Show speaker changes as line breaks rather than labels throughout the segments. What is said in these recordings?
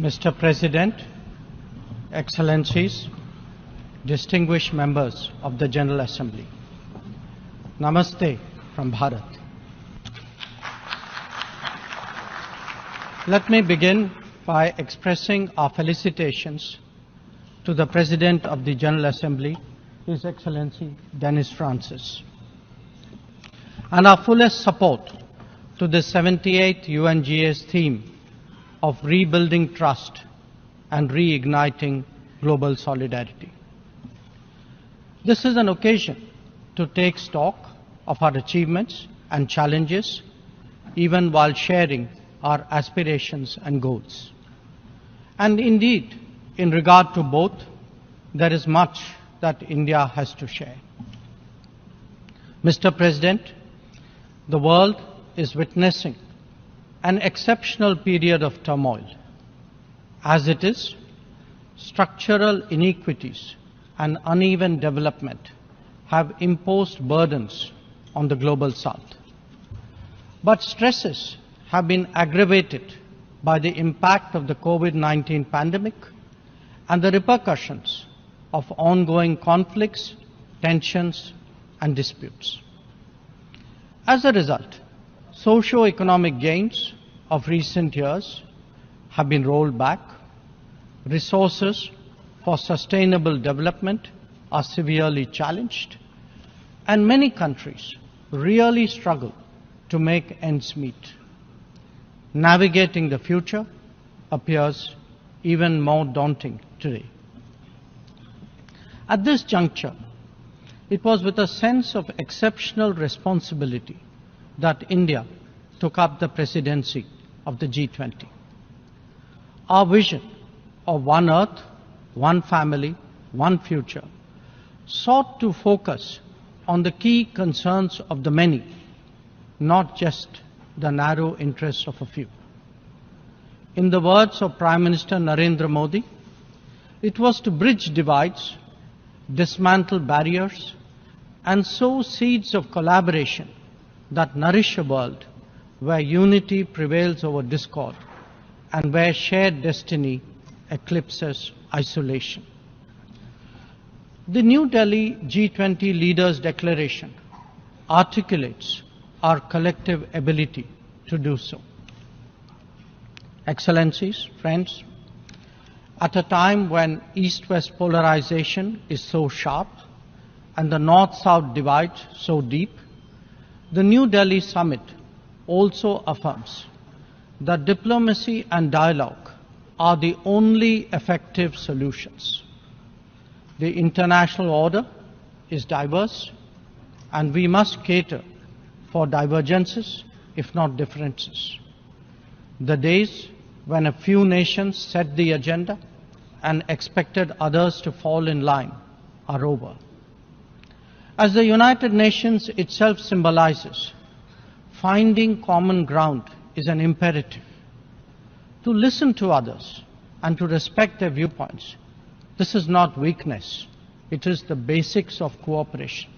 Mr. President, Excellencies, distinguished members of the General Assembly, Namaste from Bharat. Let me begin by expressing our felicitations to the President of the General Assembly, His Excellency Denis Francis, and our fullest support to the 78th UNGA's theme of rebuilding trust and reigniting global solidarity. This is an occasion to take stock of our achievements and challenges, even while sharing our aspirations and goals. And indeed, in regard to both, there is much that India has to share. Mr. President, the world is witnessing an exceptional period of turmoil. As it is, structural inequities and uneven development have imposed burdens on the global south. But stresses have been aggravated by the impact of the COVID-19 pandemic and the repercussions of ongoing conflicts, tensions, and disputes. As a result, socio-economic gains of recent years have been rolled back, resources for sustainable development are severely challenged, and many countries really struggle to make ends meet. Navigating the future appears even more daunting today. At this juncture, it was with a sense of exceptional responsibility that India took up the presidency of the G20. Our vision of one Earth, one family, one future sought to focus on the key concerns of the many, not just the narrow interests of a few. In the words of Prime Minister Narendra Modi, it was to bridge divides, dismantle barriers, and sow seeds of collaboration that nourish a world where unity prevails over discord and where shared destiny eclipses isolation. The New Delhi G20 Leaders' Declaration articulates our collective ability to do so. Excellencies, friends, at a time when East-West polarization is so sharp and the North-South divide so deep, the New Delhi Summit also affirms that diplomacy and dialogue are the only effective solutions. The international order is diverse, and we must cater for divergences, if not differences. The days when a few nations set the agenda and expected others to fall in line are over. As the United Nations itself symbolizes, finding common ground is an imperative. To listen to others and to respect their viewpoints, this is not weakness, it is the basics of cooperation.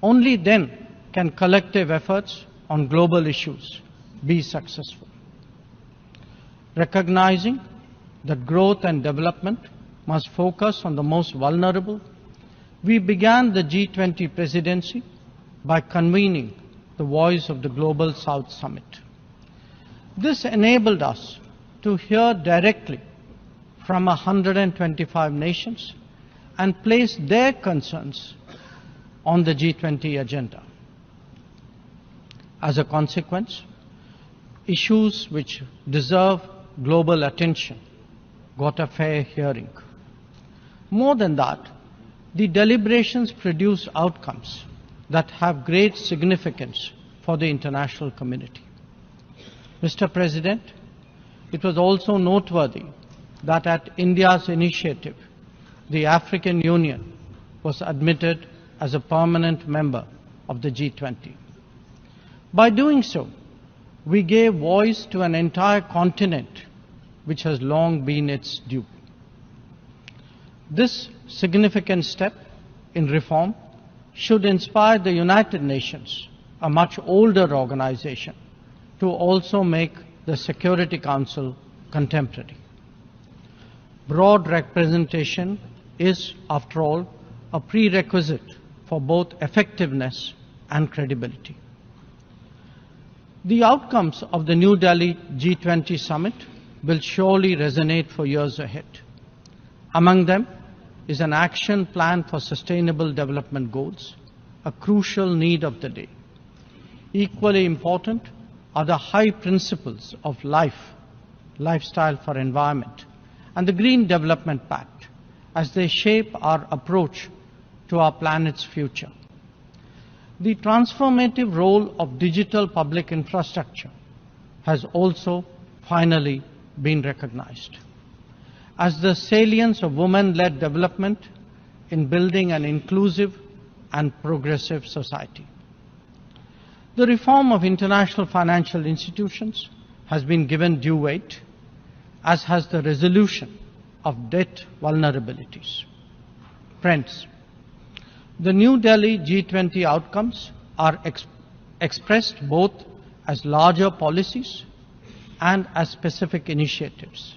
Only then can collective efforts on global issues be successful. Recognizing that growth and development must focus on the most vulnerable, we began the G20 presidency by convening the Voice of the Global South Summit. This enabled us to hear directly from 125 nations and place their concerns on the G20 agenda. As a consequence, issues which deserve global attention got a fair hearing. More than that, the deliberations produce outcomes that have great significance for the international community. Mr. President, it was also noteworthy that at India's initiative, the African Union was admitted as a permanent member of the G20. By doing so, we gave voice to an entire continent which has long been its due. This significant step in reform should inspire the United Nations, a much older organization, to also make the Security Council contemporary. Broad representation is, after all, a prerequisite for both effectiveness and credibility. The outcomes of the New Delhi G20 summit will surely resonate for years ahead. Among them is an action plan for sustainable development goals, a crucial need of the day. Equally important are the high principles of lifestyle for environment, and the Green Development Pact as they shape our approach to our planet's future. The transformative role of digital public infrastructure has also finally been recognized as the salience of women-led development in building an inclusive and progressive society. The reform of international financial institutions has been given due weight, as has the resolution of debt vulnerabilities. Friends, the New Delhi G20 outcomes are expressed both as larger policies and as specific initiatives.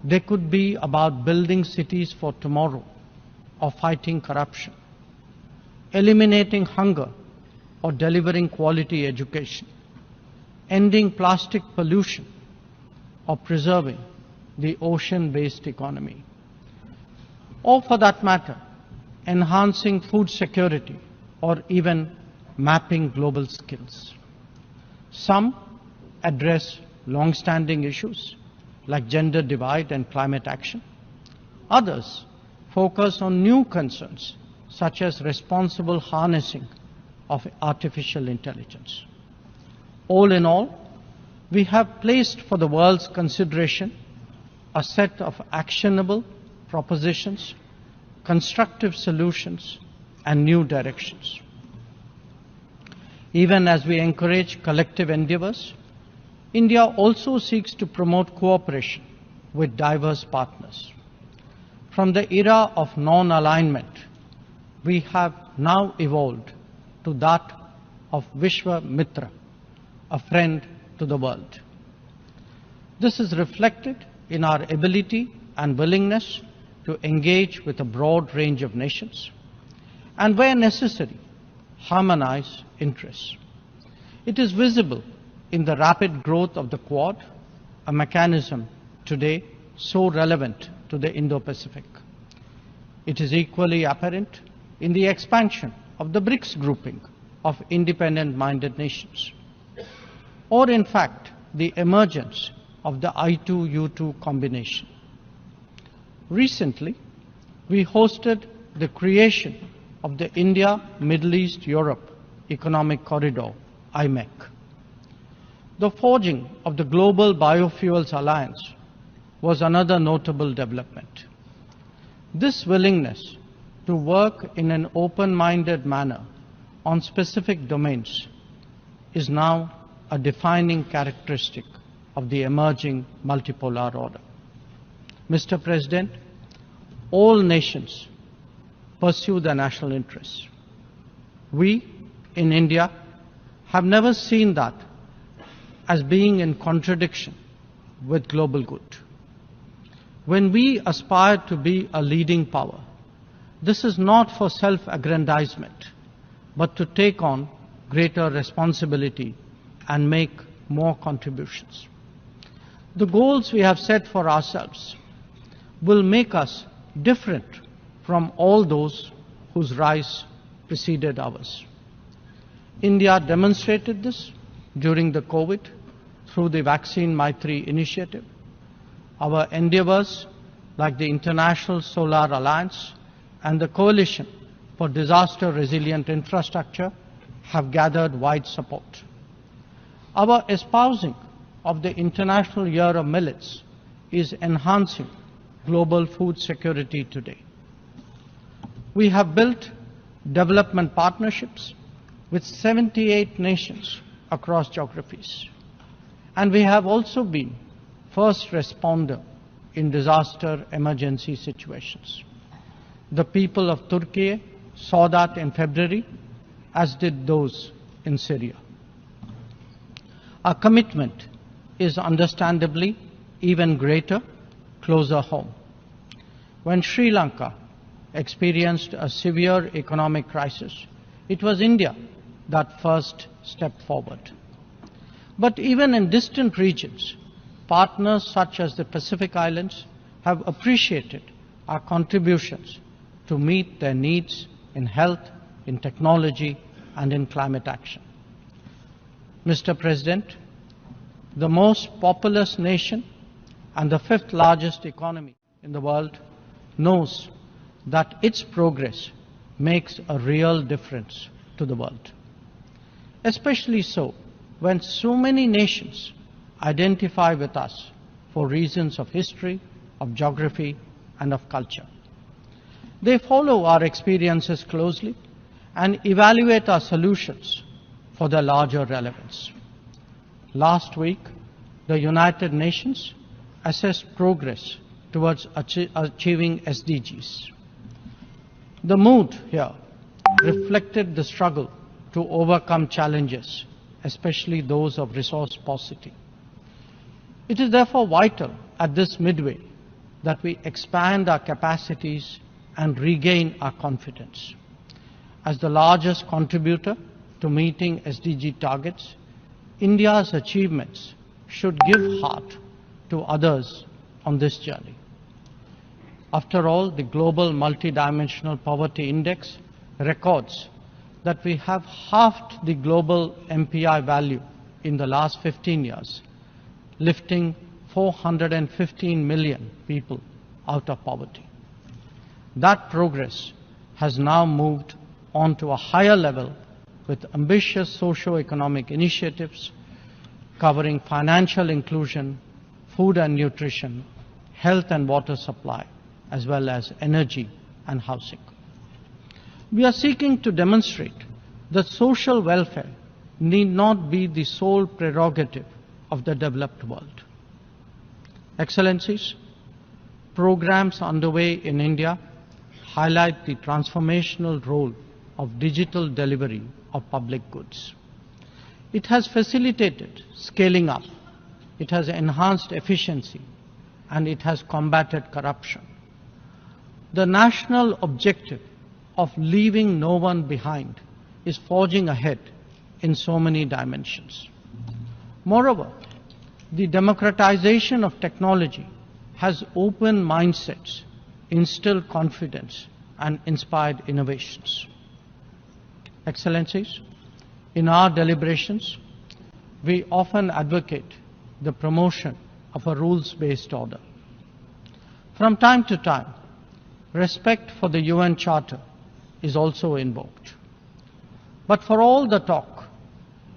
They could be about building cities for tomorrow, or fighting corruption, eliminating hunger, or delivering quality education, ending plastic pollution, or preserving the ocean-based economy, or for that matter, enhancing food security, or even mapping global skills. Some address long-standing issues like gender divide and climate action. Others focus on new concerns such as responsible harnessing of artificial intelligence. All in all, we have placed for the world's consideration a set of actionable propositions, constructive solutions, and new directions. Even as we encourage collective endeavors, India also seeks to promote cooperation with diverse partners. From the era of non-alignment, we have now evolved to that of Vishwamitra, a friend to the world. This is reflected in our ability and willingness to engage with a broad range of nations, and where necessary, harmonize interests. It is visible in the rapid growth of the Quad, a mechanism today so relevant to the Indo-Pacific. It is equally apparent in the expansion of the BRICS grouping of independent-minded nations, or in fact, the emergence of the I2U2 combination. Recently, we hosted the creation of the India-Middle East-Europe Economic Corridor, IMEC. The forging of the Global Biofuels Alliance was another notable development. This willingness to work in an open-minded manner on specific domains is now a defining characteristic of the emerging multipolar order. Mr. President, all nations pursue their national interests. We, in India, have never seen that as being in contradiction with global good. When we aspire to be a leading power, this is not for self-aggrandizement, but to take on greater responsibility and make more contributions. The goals we have set for ourselves will make us different from all those whose rise preceded ours. India demonstrated this during the COVID through the Vaccine Maitri initiative. Our endeavors, like the International Solar Alliance and the Coalition for Disaster Resilient Infrastructure, have gathered wide support. Our espousing of the International Year of Millets is enhancing global food security today. We have built development partnerships with 78 nations across geographies. And we have also been first responder in disaster emergency situations. The people of Turkey saw that in February, as did those in Syria. Our commitment is understandably even greater, closer home. When Sri Lanka experienced a severe economic crisis, it was India that first stepped forward. But even in distant regions, partners such as the Pacific Islands have appreciated our contributions to meet their needs in health, in technology, and in climate action. Mr. President, the most populous nation and the fifth largest economy in the world knows that its progress makes a real difference to the world. Especially so when so many nations identify with us for reasons of history, of geography, and of culture. They follow our experiences closely and evaluate our solutions for their larger relevance. Last week, the United Nations assessed progress towards achieving SDGs. The mood here reflected the struggle to overcome challenges, especially those of resource paucity. It is therefore vital at this midway that we expand our capacities and regain our confidence. As the largest contributor to meeting SDG targets, India's achievements should give heart to others on this journey. After all, the Global Multidimensional Poverty Index records that we have halved the global MPI value in the last 15 years, lifting 415 million people out of poverty. That progress has now moved on to a higher level with ambitious socio-economic initiatives covering financial inclusion, food and nutrition, health and water supply, as well as energy and housing. We are seeking to demonstrate that social welfare need not be the sole prerogative of the developed world. Excellencies, programs underway in India highlight the transformational role of digital delivery of public goods. It has facilitated scaling up, it has enhanced efficiency, and it has combated corruption. The national objective of leaving no one behind is forging ahead in so many dimensions. Moreover, the democratization of technology has opened mindsets, instilled confidence, and inspired innovations. Excellencies, in our deliberations, we often advocate the promotion of a rules-based order. From time to time, respect for the UN Charter is also invoked. But for all the talk,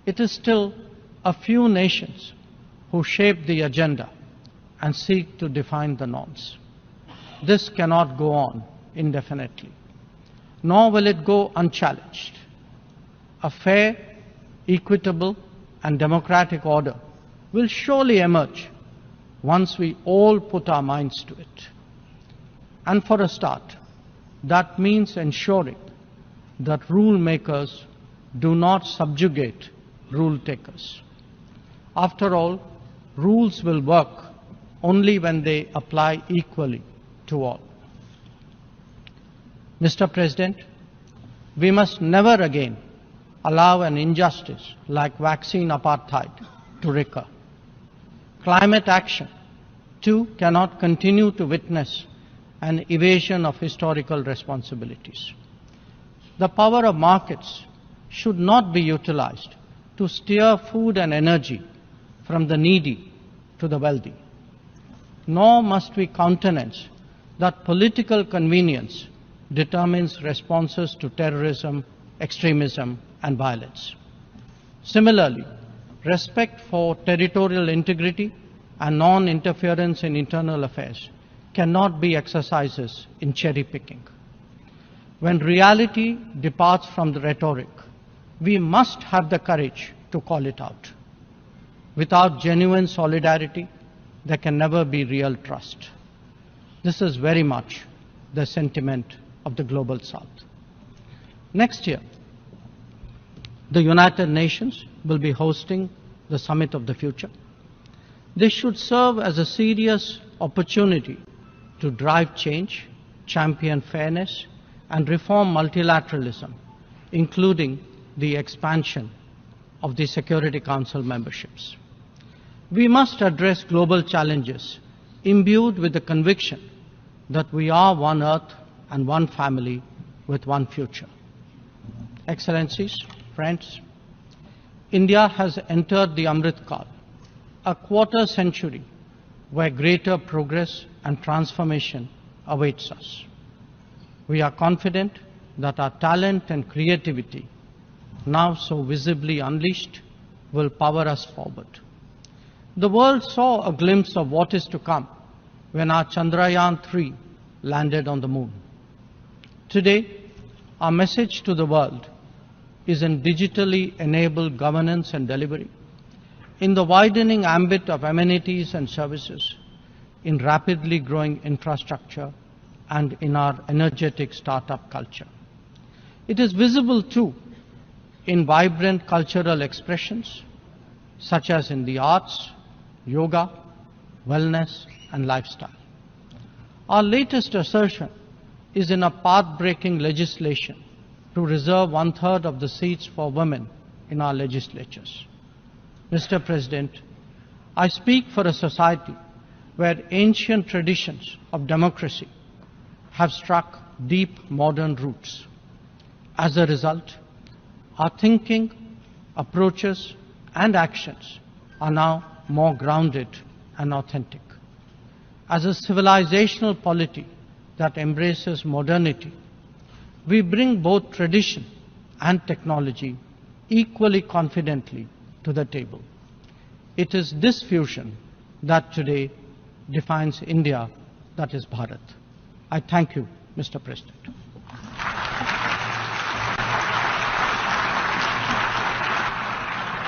it is still a few nations who shape the agenda and seek to define the norms. This cannot go on indefinitely, nor will it go unchallenged. A fair, equitable, and democratic order will surely emerge once we all put our minds to it. And for a start, that means ensuring that rule makers do not subjugate rule takers. After all, rules will work only when they apply equally to all. Mr. President, we must never again allow an injustice like vaccine apartheid to recur. Climate action, too, cannot continue to witness an evasion of historical responsibilities. The power of markets should not be utilized to steer food and energy from the needy to the wealthy. Nor must we countenance that political convenience determines responses to terrorism, extremism, and violence. Similarly, respect for territorial integrity and non-interference in internal affairs cannot be exercises in cherry-picking. When reality departs from the rhetoric, we must have the courage to call it out. Without genuine solidarity, there can never be real trust. This is very much the sentiment of the Global South. Next year, the United Nations will be hosting the Summit of the Future. They should serve as a serious opportunity to drive change, champion fairness, and reform multilateralism, including the expansion of the Security Council memberships. We must address global challenges imbued with the conviction that we are one Earth and one family with one future. Excellencies, friends, India has entered the Amrit Kal, a quarter century where greater progress and transformation awaits us. We are confident that our talent and creativity, now so visibly unleashed, will power us forward. The world saw a glimpse of what is to come when our Chandrayaan-3 landed on the moon. Today, our message to the world is in digitally enabled governance and delivery, in the widening ambit of amenities and services, in rapidly growing infrastructure, and in our energetic startup culture. It is visible too in vibrant cultural expressions, such as in the arts, yoga, wellness, and lifestyle. Our latest assertion is in a path-breaking legislation to reserve 1/3 of the seats for women in our legislatures. Mr. President, I speak for a society where ancient traditions of democracy have struck deep modern roots. As a result, our thinking, approaches, and actions are now more grounded and authentic. As a civilizational polity that embraces modernity, we bring both tradition and technology equally confidently to the table. It is this fusion that today defines India, that is Bharat. I thank you, Mr. President.